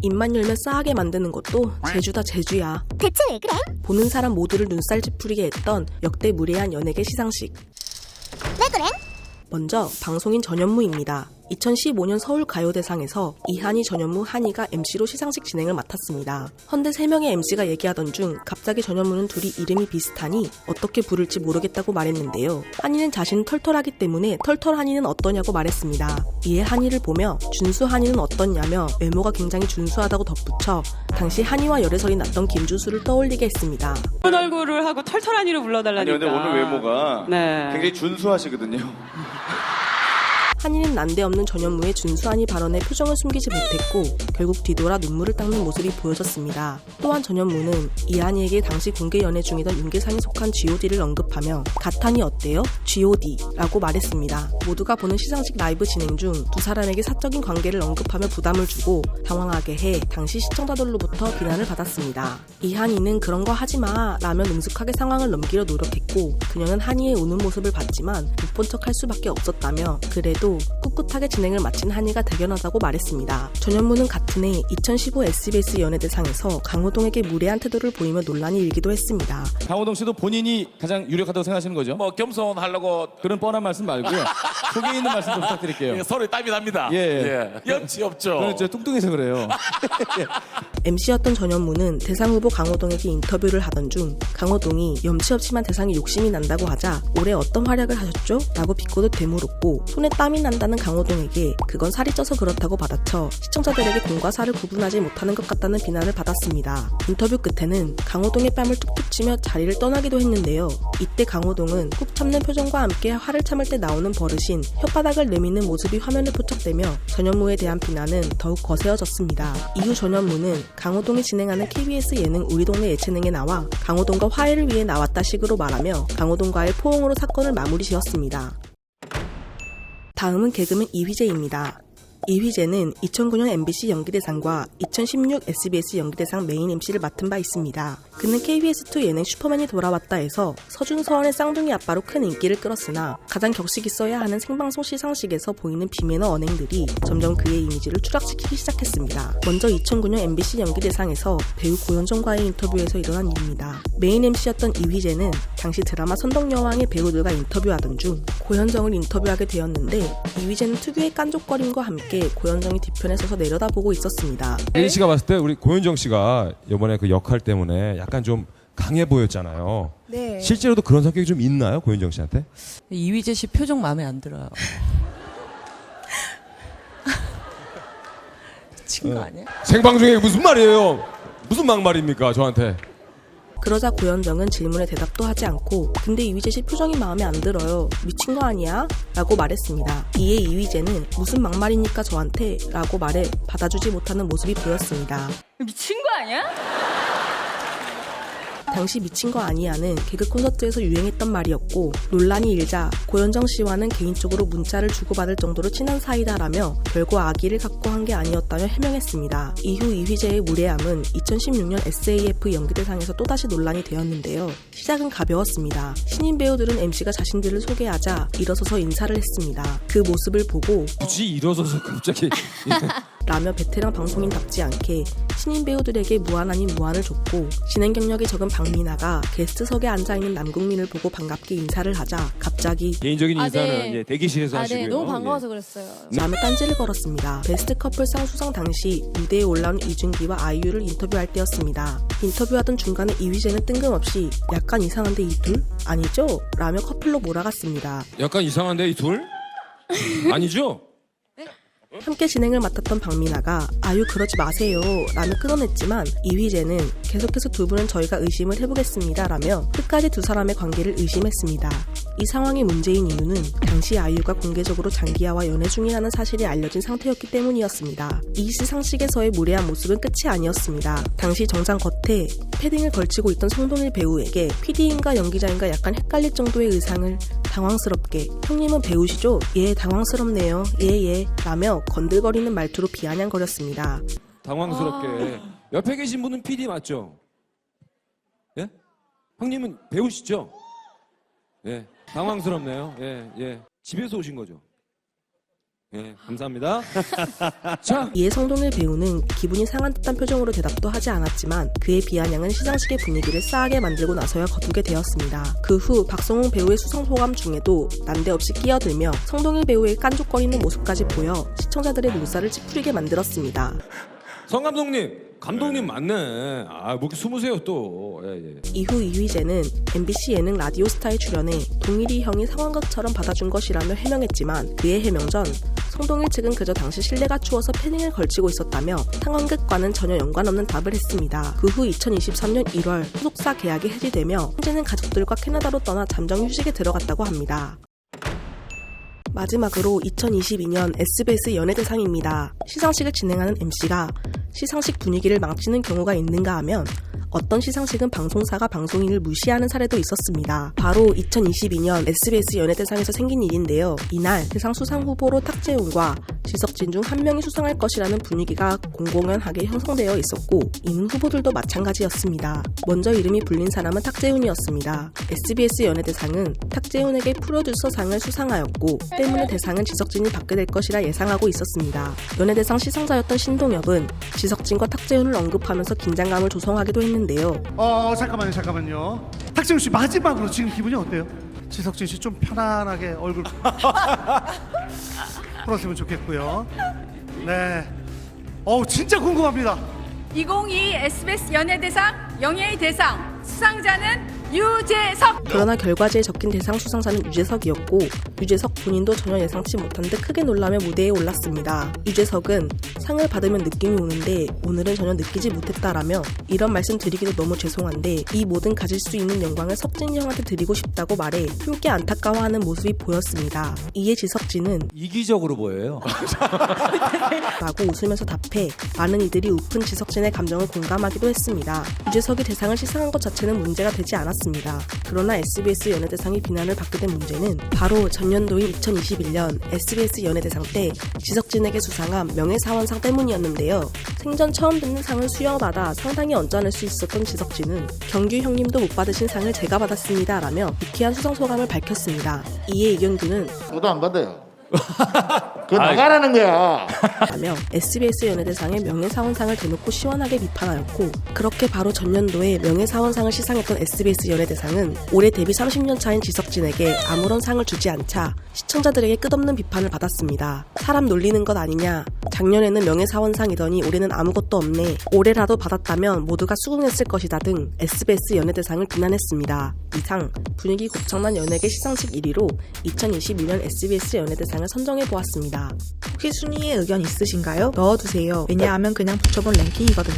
입만 열면 싸하게 만드는 것도 제주다 제주야. 대체 왜 그래? 보는 사람 모두를 눈살 찌푸리게 했던 역대 무례한 연예계 시상식. 왜 그래? 먼저 방송인 전현무입니다. 2015년 서울가요대상에서 이한희 전현무 한희가 MC로 시상식 진행을 맡았습니다. 헌데 3명의 MC가 얘기하던 중 갑자기 전현무는 둘이 이름이 비슷하니 어떻게 부를지 모르겠다고 말했는데요. 한희는 자신은 털털하기 때문에 털털 한희는 어떠냐고 말했습니다. 이에 한희를 보며 준수 한희는 어떠냐며 외모가 굉장히 준수하다고 덧붙여 당시 한희와 열애설이 났던 김준수를 떠올리게 했습니다. 그런 얼굴을 하고 털털한 이로 불러달라니까. 아니 근데 오늘 외모가 네. 굉장히 준수하시거든요. 한이는 난데없는 전현무의 준수한이 발언에 표정을 숨기지 못했고 결국 뒤돌아 눈물을 닦는 모습이 보여졌습니다. 또한 전현무는 이한이에게 당시 공개 연애 중이던 윤계상이 속한 G.O.D를 언급하며 갓한이 어때요? G.O.D 라고 말했습니다. 모두가 보는 시상식 라이브 진행 중 두 사람에게 사적인 관계를 언급하며 부담을 주고 당황하게 해 당시 시청자들로부터 비난을 받았습니다. 이한이는 그런 거 하지마 라며 능숙하게 상황을 넘기려 노력했고 그녀는 한이의 우는 모습을 봤지만 못 본 척 할 수밖에 없었다며 그래도 꿋꿋하게 진행을 마친 한이가 대견하다고 말했습니다. 전현무는 같은 해 2015 SBS 연예대상에서 강호동에게 무례한 태도를 보이며 논란이 일기도 했습니다. 강호동 씨도 본인이 가장 유력하다고 생각하시는 거죠? 뭐 겸손하려고 그런 뻔한 말씀 말고요. 속에 있는 말씀 좀 부탁드릴게요. 서로 땀이 납니다. 예. 염치 없죠. 저는 진짜 뚱뚱해서 그래요. MC였던 전현무는 대상 후보 강호동에게 인터뷰를 하던 중 강호동이 염치 없지만 대상에 욕심이 난다고 하자 올해 어떤 활약을 하셨죠? 라고 비꼬듯 되물었고 손에 땀이 난다는 강호동에게 그건 살이 쪄서 그렇다고 받아쳐 시청자들에게 공과 사를 구분하지 못하는 것 같다는 비난을 받았습니다. 인터뷰 끝에는 강호동의 뺨을 툭툭 치며 자리를 떠나기도 했는데요. 이때 강호동은 꾹 참는 표정과 함께 화를 참을 때 나오는 버릇인 혓바닥을 내미는 모습이 화면에 포착되며 전현무에 대한 비난은 더욱 거세어졌습니다. 이후 전현무는 강호동이 진행하는 KBS 예능 우리 동네 예체능에 나와 강호동과 화해를 위해 나왔다 식으로 말하며 강호동과의 포옹으로 사건을 마무리 지었습니다. 다음은 개그맨 이휘재입니다. 이휘재는 2009년 MBC 연기대상과 2016 SBS 연기대상 메인 MC를 맡은 바 있습니다. 그는 KBS2 예능 슈퍼맨이 돌아왔다에서 서준 서원의 쌍둥이 아빠로 큰 인기를 끌었으나 가장 격식 있어야 하는 생방송 시상식에서 보이는 비매너 언행들이 점점 그의 이미지를 추락시키기 시작했습니다. 먼저 2009년 MBC 연기대상에서 배우 고현정과의 인터뷰에서 일어난 일입니다. 메인 MC였던 이휘재는 당시 드라마 선덕여왕의 배우들과 인터뷰하던 중 고현정을 인터뷰하게 되었는데 이휘재는 특유의 깐족거림과 함께 고현정이 뒤편에 서서 내려다보고 있었습니다. 혜인 씨가 봤을 때 우리 고현정 씨가 이번에 그 역할 때문에 약간 좀 강해 보였잖아요. 네. 실제로도 그런 성격이 좀 있나요, 고현정 씨한테? 이휘재 씨 표정 마음에 안 들어요. 미친 거 아니야? 생방 중에 무슨 말이에요? 무슨 막말입니까, 저한테? 그러자 고현정은 질문에 대답도 하지 않고 근데 이휘재 씨 표정이 마음에 안 들어요. 미친 거 아니야? 라고 말했습니다. 이에 이휘재는 무슨 막말입니까 저한테? 라고 말해 받아주지 못하는 모습이 보였습니다. 미친 거 아니야? 당시 미친 거 아니야는 개그 콘서트에서 유행했던 말이었고 논란이 일자 고현정 씨와는 개인적으로 문자를 주고받을 정도로 친한 사이다라며 별거 아기를 갖고 한 게 아니었다며 해명했습니다. 이후 이휘재의 무례함은 2016년 SAF 연기대상에서 또다시 논란이 되었는데요. 시작은 가벼웠습니다. 신인 배우들은 MC가 자신들을 소개하자 일어서서 인사를 했습니다. 그 모습을 보고 굳이 일어서서 갑자기 라며 베테랑 방송인답지 않게 신인 배우들에게 무한 아닌 무한을 줬고 진행 경력이 적은 박민아가 게스트석에 앉아있는 남궁민을 보고 반갑게 인사를 하자 갑자기 개인적인 인사는 네. 이제 대기실에서 하시고요. 네, 너무 반가워서 그랬어요. 라며 딴지를 걸었습니다. 베스트 커플상 수상 당시 무대에 올라온 이준기와 아이유를 인터뷰할 때였습니다. 인터뷰하던 중간에 이휘재는 뜬금없이 약간 이상한데 이 둘? 아니죠? 라며 커플로 몰아갔습니다. 약간 이상한데 이 둘? 아니죠? 함께 진행을 맡았던 박민아가 아유 그러지 마세요 라며 끊어냈지만 이휘재는 계속해서 두 분은 저희가 의심을 해보겠습니다 라며 끝까지 두 사람의 관계를 의심했습니다. 이 상황이 문제인 이유는 당시 아이유가 공개적으로 장기하와 연애 중이라는 사실이 알려진 상태였기 때문이었습니다. 이 시상식에서의 무례한 모습은 끝이 아니었습니다. 당시 정장 겉에 패딩을 걸치고 있던 송동일 배우에게 PD인가 연기자인가 약간 헷갈릴 정도의 의상을 당황스럽게 형님은 배우시죠? 예 당황스럽네요. 예예 라며 건들거리는 말투로 비아냥거렸습니다. 당황스럽게. 옆에 계신 분은 PD 맞죠? 예? 형님은 배우시죠? 예. 당황스럽네요. 예, 예. 집에서 오신 거죠? 네, 감사합니다. 이에 성동일 배우는 기분이 상한 듯한 표정으로 대답도 하지 않았지만 그의 비아냥은 시상식의 분위기를 싸하게 만들고 나서야 거두게 되었습니다. 그 후 박성웅 배우의 수상 소감 중에도 난데없이 끼어들며 성동일 배우의 깐족거리는 모습까지 보여 시청자들의 눈살을 찌푸리게 만들었습니다. 성 감독님 맞네. 뭐 이렇게 숨으세요 또. 예. 이후 이휘재는 MBC 예능 라디오스타에 출연해 동일이 형이 상한 것처럼 받아준 것이라며 해명했지만 그의 해명 전 성동일 측은 그저 당시 실내가 추워서 패딩을 걸치고 있었다며 상황극과는 전혀 연관없는 답을 했습니다. 그 후 2023년 1월 소속사 계약이 해지되며 현재는 가족들과 캐나다로 떠나 잠정 휴식에 들어갔다고 합니다. 마지막으로 2022년 SBS 연예대상입니다. 시상식을 진행하는 MC가 시상식 분위기를 망치는 경우가 있는가 하면 어떤 시상식은 방송사가 방송인을 무시하는 사례도 있었습니다. 바로 2022년 SBS 연예대상에서 생긴 일인데요. 이날 대상 수상 후보로 탁재훈과 지석진 중 한 명이 수상할 것이라는 분위기가 공공연하게 형성되어 있었고 이는 후보들도 마찬가지였습니다. 먼저 이름이 불린 사람은 탁재훈이었습니다. SBS 연예대상은 탁재훈에게 프로듀서상을 수상하였고 때문에 대상은 지석진이 받게 될 것이라 예상하고 있었습니다. 연예대상 시상자였던 신동엽은 지석진과 탁재훈을 언급하면서 긴장감을 조성하기도 했는데요. 잠깐만요. 탁재훈 씨 마지막으로 지금 기분이 어때요? 지석진 씨 좀 편안하게 얼굴 풀었으면 좋겠고요. 네. 진짜 궁금합니다. 2022 SBS 연예대상 영예의 대상 수상자는 유재석. 그러나 결과지에 적힌 대상 수상자는 유재석이었고 유재석 본인도 전혀 예상치 못한 듯 크게 놀라며 무대에 올랐습니다. 유재석은 상을 받으면 느낌이 오는데 오늘은 전혀 느끼지 못했다라며 이런 말씀 드리기도 너무 죄송한데 이 모든 가질 수 있는 영광을 석진이 형한테 드리고 싶다고 말해 함께 안타까워하는 모습이 보였습니다. 이에 지석진은 이기적으로 보여요. 라고 웃으면서 답해 많은 이들이 웃픈 지석진의 감정을 공감하기도 했습니다. 유재석이 대상을 시상한 것 자체는 문제가 되지 않았습니다. 그러나 SBS 연예대상이 비난을 받게 된 문제는 바로 전년도인 2021년 SBS 연예대상 때 지석진에게 수상한 명예사원상 때문이었는데요. 생전 처음 듣는 상을 수여받아 상당히 언짢을 수 있었던 지석진은 경규 형님도 못 받으신 상을 제가 받았습니다 라며 유쾌한 수상 소감을 밝혔습니다. 이에 이경규는 저도 안 받아요. 그거 나가라는 거야. 라며 SBS 연예대상의 명예사원상을 대놓고 시원하게 비판하였고 그렇게 바로 전년도에 명예사원상을 시상했던 SBS 연예대상은 올해 데뷔 30년 차인 지석진에게 아무런 상을 주지 않자 시청자들에게 끝없는 비판을 받았습니다. 사람 놀리는 것 아니냐, 작년에는 명예사원상이더니 올해는 아무것도 없네, 올해라도 받았다면 모두가 수긍했을 것이다 등 SBS 연예대상을 비난했습니다. 이상 분위기 곱창난 연예계 시상식 1위로 2021년 SBS 연예대상을 선정해보았습니다. 혹시 순위에 의견 있으신가요? 넣어두세요. 왜냐하면 그냥 붙여본 랭킹이거든요.